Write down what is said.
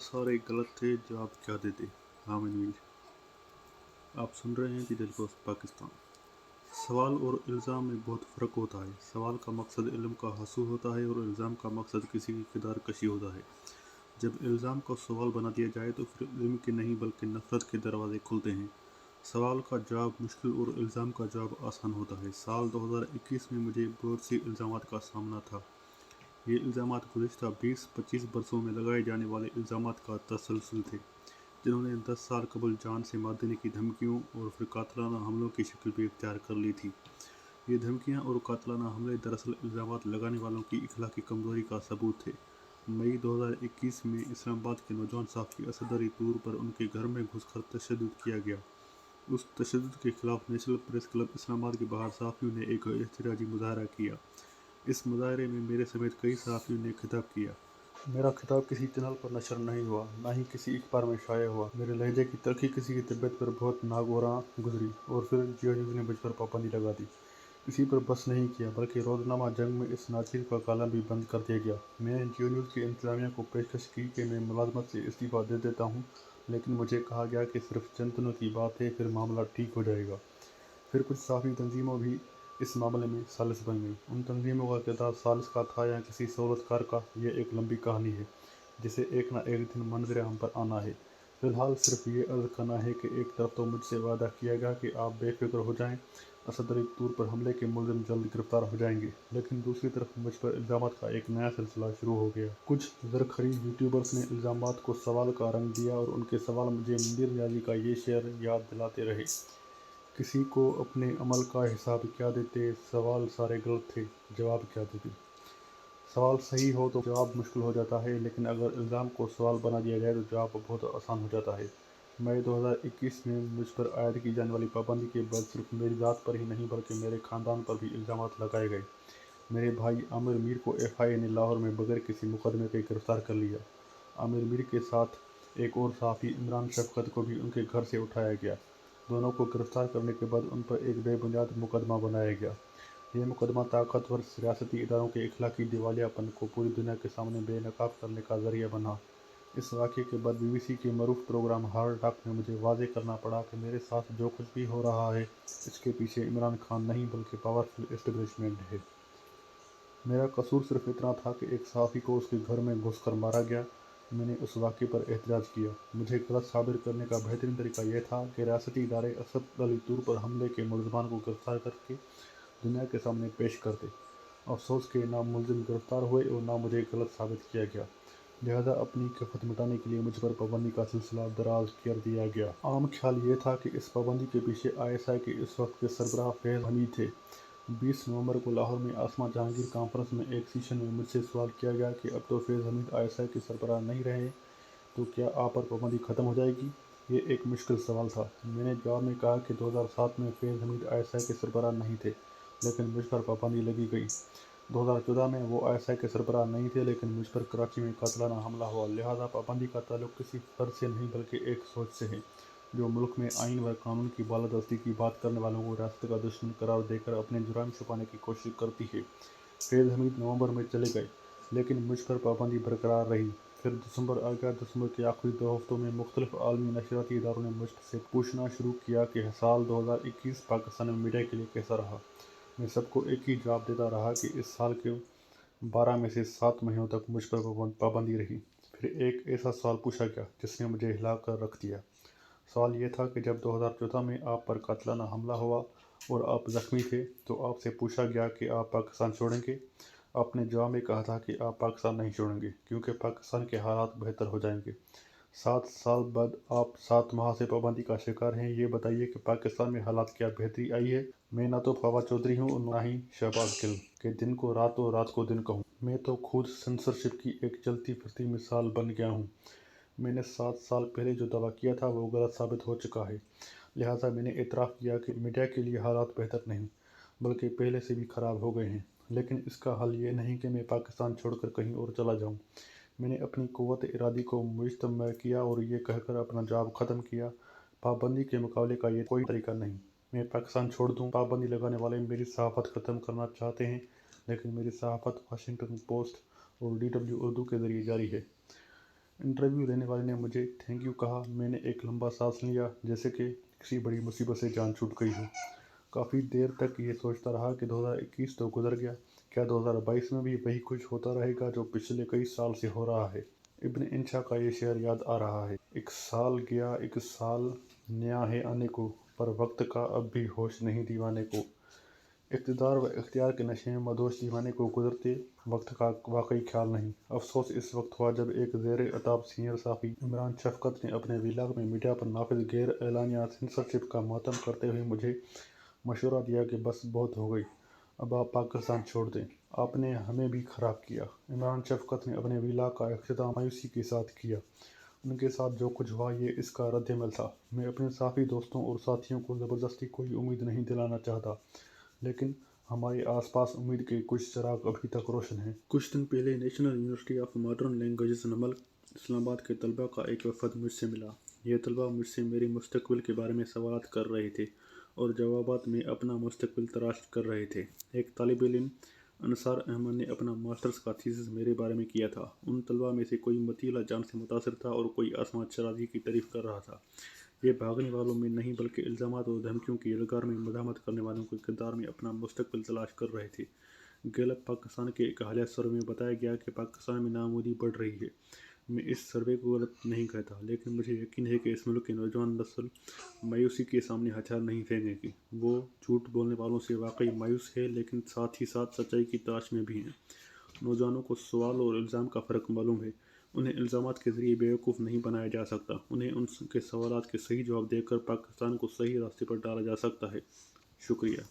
सारे गलत थे, जवाब क्या देते? हामिद मीर। आप सुन रहे हैं दी दिल पोस्ट पाकिस्तान। सवाल और इल्ज़ाम में बहुत फ़र्क होता है। सवाल का मकसद इल्म का हासिल होता है और इल्ज़ाम का मकसद किसी की किरदार कशी होता है। जब इल्ज़ाम को सवाल बना दिया जाए तो फिर इल्म के नहीं बल्कि नफ़रत के दरवाजे खुलते हैं। सवाल का जवाब मुश्किल और इल्ज़ाम का जवाब आसान होता है। साल 2021 में मुझे बहुत से इल्ज़ामात का सामना था। ये इल्ज़ामात गुज़िश्ता 20-25 बरसों में लगाए जाने वाले इल्ज़ामात का तसलसल थे, जिन्होंने 10 साल कबल जान से मार देने की धमकियों और फिर कातलाना हमलों की शक्ल भी इख्तियार कर ली थी। ये धमकियां और कातलाना हमले दरअसल इल्ज़ामात लगाने वालों की इखलाकी कमज़ोरी का सबूत थे। मई 2021 में इस्लामाबाद के नौजवान सहाफ़ी असद अली तूर पर उनके घर में घुसकर तशद्दुद किया गया। उस तशद्दुद के खिलाफ नेशनल प्रेस क्लब इस्लामाबाद के बाहर सहाफ़ियों ने एक एहतजाजी मुजाहरा किया। इस मुजाहरे में मेरे समेत कई सहाफ़ियों ने खिताब किया। मेरा खिताब किसी चैनल पर नशर नहीं हुआ, ना ही किसी अखबार में शाया हुआ। मेरे लहजे की तलखी किसी की तबीयत पर बहुत नागवार गुजरी और फिर जियो न्यूज़ ने मुझ पर पाबंदी लगा दी। इसी पर बस नहीं किया बल्कि रोज़नामा जंग में इस नाचीर का कालम भी बंद कर दिया गया। मैंने जियो न्यूज़ की इंतज़ामिया को पेशकश की कि मैं मुलाजमत से इस्तीफ़ा दे देता हूँ, लेकिन मुझे कहा गया कि सिर्फ चंद दिनों की बात है, फिर मामला ठीक हो जाएगा। फिर कुछ सहाफ़ी तंजीमों भी इस मामले में सालिस बन गई। उन तंजीमों का किरदार सालिस का था या किसी सहूलतकार का, ये एक लंबी कहानी है जिसे एक ना एक दिन मंजर आम पर आना है। फ़िलहाल सिर्फ ये अर्ज़ करना है कि एक तरफ तो मुझसे वादा किया गया कि आप बेफिक्र हो जाएं, असद अली तूर पर हमले के मुलज़िम जल्द गिरफ्तार हो जाएंगे, लेकिन दूसरी तरफ मुझ पर इल्ज़ामात का एक नया सिलसिला शुरू हो गया। कुछ ज़रख़रीज़ यूट्यूबर्स ने इल्ज़ामात को सवाल का रंग दिया और उनके सवाल मुझे मुनीर नियाज़ी का ये शेर याद दिलाते रहे, किसी को अपने अमल का हिसाब क्या देते? सवाल सारे गलत थे, जवाब क्या देते? सवाल सही हो तो जवाब मुश्किल हो जाता है, लेकिन अगर इल्ज़ाम को सवाल बना दिया जाए तो जवाब बहुत आसान हो जाता है। मई 2021 में मुझ पर आयद की जाने वाली पाबंदी के बाद सिर्फ मेरी ज़ात पर ही नहीं बल्कि मेरे ख़ानदान पर भी इल्ज़ामात लगाए गए। मेरे भाई आमिर मीर को FIA ने लाहौर में बगैर किसी मुकदमे के गिरफ्तार कर लिया। आमिर मीर के साथ एक और सहाफ़ी इमरान शफ़क़त को भी उनके घर से उठाया गया। दोनों को गिरफ्तार करने के बाद उन पर एक बेबुनियाद मुकदमा बनाया गया। ये मुकदमा ताकतवर सियासती इदारों के इखलाकी दिवालियापन को पूरी दुनिया के सामने बेनकाब करने का ज़रिया बना। इस वाक़ये के बाद BBC के मरूफ प्रोग्राम हार्ड टॉक में मुझे वाज़ेह करना पड़ा कि मेरे साथ जो कुछ भी हो रहा है, इसके पीछे इमरान खान नहीं बल्कि पावरफुल एस्टेब्लिशमेंट है। मेरा कसूर सिर्फ इतना था कि एक सहाफ़ी को उसके घर में घुसकर मारा गया। मैंने उस वाक़ये पर एहतजाज किया। मुझे गलत साबित करने का बेहतरीन तरीका यह था कि रियासती इदारे असद अली तूर पर हमले के मुलज़मान को गिरफ्तार करके दुनिया के सामने पेश कर दे। अफसोस के ना मुलज़िम गिरफ्तार हुए और ना मुझे गलत साबित किया गया, लिहाजा अपनी खफत मिटाने के लिए मुझ पर पाबंदी का सिलसिला दराज कर दिया गया। आम ख्याल ये था कि इस पाबंदी के पीछे ISI के इस वक्त के सरबराह फैज़ हमीद थे। 20 नवंबर को लाहौर में आसमा जहांगीर कॉन्फ्रेंस में एक सेशन में मुझसे सवाल किया गया कि अब तो फैज़ हमीद ISI के सरबराह नहीं रहे, तो क्या आप पर पाबंदी ख़त्म हो जाएगी? ये एक मुश्किल सवाल था। मैंने जवाब में कहा कि 2007 में फैज़ हमीद ISI के सरबराह नहीं थे, लेकिन मुझ पर पाबंदी लगी गई। 2014 में वो ISI के सरबराह नहीं थे, लेकिन मुझ पर कराची में कातलाना हमला हुआ, लिहाजा पाबंदी का ताल्लुक किसी फ़र्द से नहीं बल्कि एक सोच से है, जो मुल्क में आइन व कानून की बालादस्ती की बात करने वालों को रियासत का दुश्मन करार देकर अपने जुर्म छुपाने की कोशिश करती है। फैज़ हमीद नवंबर में चले गए, लेकिन मुझ पर पाबंदी बरकरार रही। फिर दिसंबर आ गया। दिसंबर के आखिरी 2 हफ्तों में मुख्तलिफ आलमी नशरियाती इदारों ने मुझसे पूछना शुरू किया कि साल 2021 पाकिस्तान में मीडिया के लिए कैसा रहा। मैं सबको एक ही जवाब देता रहा कि इस साल के 12 में से 7 महीनों तक मुझ पर पाबंदी रही। फिर एक ऐसा सवाल पूछा गया जिसने मुझे हिला कर रख दिया। सवाल ये था कि जब 2014 में आप पर कातलाना हमला हुआ और आप ज़ख्मी थे, तो आपसे पूछा गया कि आप पाकिस्तान छोड़ेंगे। आपने जवाब में कहा था कि आप पाकिस्तान नहीं छोड़ेंगे क्योंकि पाकिस्तान के हालात बेहतर हो जाएंगे। 7 साल बाद आप 7 माह से पाबंदी का शिकार हैं। ये बताइए कि पाकिस्तान में हालात क्या बेहतरी आई है? मैं ना तो फवाद चौधरी हूँ और ना ही शहबाज गिल कि दिन को रात और रात को दिन कहूँ। मैं तो खुद सेंसरशिप की एक चलती फिरती मिसाल बन गया हूँ। मैंने 7 साल पहले जो दावा किया था वो गलत साबित हो चुका है, लिहाजा मैंने एतराफ़ किया कि मीडिया के लिए हालात बेहतर नहीं बल्कि पहले से भी ख़राब हो गए हैं। लेकिन इसका हल ये नहीं कि मैं पाकिस्तान छोड़कर कहीं और चला जाऊं। मैंने अपनी क़ुव्वत इरादी को मुजतमय किया और ये कहकर अपना जवाब ख़त्म किया, पाबंदी के मुकाबले का ये कोई तरीका नहीं। मैं पाकिस्तान छोड़ दूं। पाबंदी लगाने वाले मेरी सहाफ़त ख़त्म करना चाहते हैं, लेकिन मेरी सहाफ़त वाशिंगटन पोस्ट और DW उर्दू के ज़रिए जारी है। इंटरव्यू लेने वाले ने मुझे थैंक यू कहा। मैंने एक लंबा सांस लिया, जैसे कि किसी बड़ी मुसीबत से जान छूट गई हो। काफ़ी देर तक ये सोचता रहा कि 2021 तो गुजर गया, क्या 2022 में भी वही कुछ होता रहेगा जो पिछले कई साल से हो रहा है। इब्न इंशा का ये शेर याद आ रहा है, एक साल गया, एक साल नया है आने को, पर वक्त का अब भी होश नहीं दीवाने को। इक़्तिदार व इख्तियार के नशे में मदहोश दीवाने को गुज़रते वक्त का वाकई ख्याल नहीं। अफसोस इस वक्त हुआ जब एक ज़ेर अताब सीनियर सहाफ़ी इमरान शफ़क़त ने अपने व्लॉग में मीडिया पर नाफिज गैर एलानिया सेंसरशिप का मातम करते हुए मुझे मशवरा दिया कि बस बहुत हो गई, अब आप पाकिस्तान छोड़ दें, आपने हमें भी ख़राब किया। इमरान शफ़क़त ने अपने व्लॉग का इख्तिताम मायूसी के साथ किया। उनके साथ जो कुछ हुआ ये इसका रद्द-ए-अमल था। मैं अपने सहाफ़ी दोस्तों और साथियों को ज़बरदस्ती कोई उम्मीद नहीं दिलाना चाहता, लेकिन हमारे आसपास उम्मीद के कुछ चिराग अभी तक रोशन हैं। कुछ दिन पहले national university of modern languages NUML Islamabad के तलबा का एक वफ़द मुझसे मिला। ये तलबा मुझसे मेरे मुस्तकबिल के बारे में सवालात कर रहे थे और जवाबात में अपना मुस्तकबिल तलाश कर रहे थे। एक तालिब इल्म अंसार अहमद ने अपना मास्टर्स का थीसिस मेरे बारे में किया था। उन तलबा में से कोई मतीला जान से मुतासिर था और कोई आसमा चरागी की तारीफ़ कर रहा था। ये भागने वालों में नहीं बल्कि इल्ज़ामात और धमकियों की यलगार में मज़ाहमत करने वालों के किरदार में अपना मुस्तकबिल तलाश कर रहे थे। गैलप पाकिस्तान के एक हालिया सर्वे में बताया गया कि पाकिस्तान में नाअमूदी बढ़ रही है। मैं इस सर्वे को गलत नहीं कहता, लेकिन मुझे यकीन है कि इस मुल्क की नौजवान नस्ल मायूसी के सामने हथियार नहीं फेंकेगी। वो झूठ बोलने वालों से वाकई मायूस है, लेकिन साथ ही साथ सच्चाई की तलाश में भी है। नौजवानों को सवाल और इल्ज़ाम का फ़र्क मालूम है। उन्हें इल्ज़ामात के ज़रिए बेवकूफ़ नहीं बनाया जा सकता। उन्हें उनके सवालात के सही जवाब देकर पाकिस्तान को सही रास्ते पर डाला जा सकता है। शुक्रिया।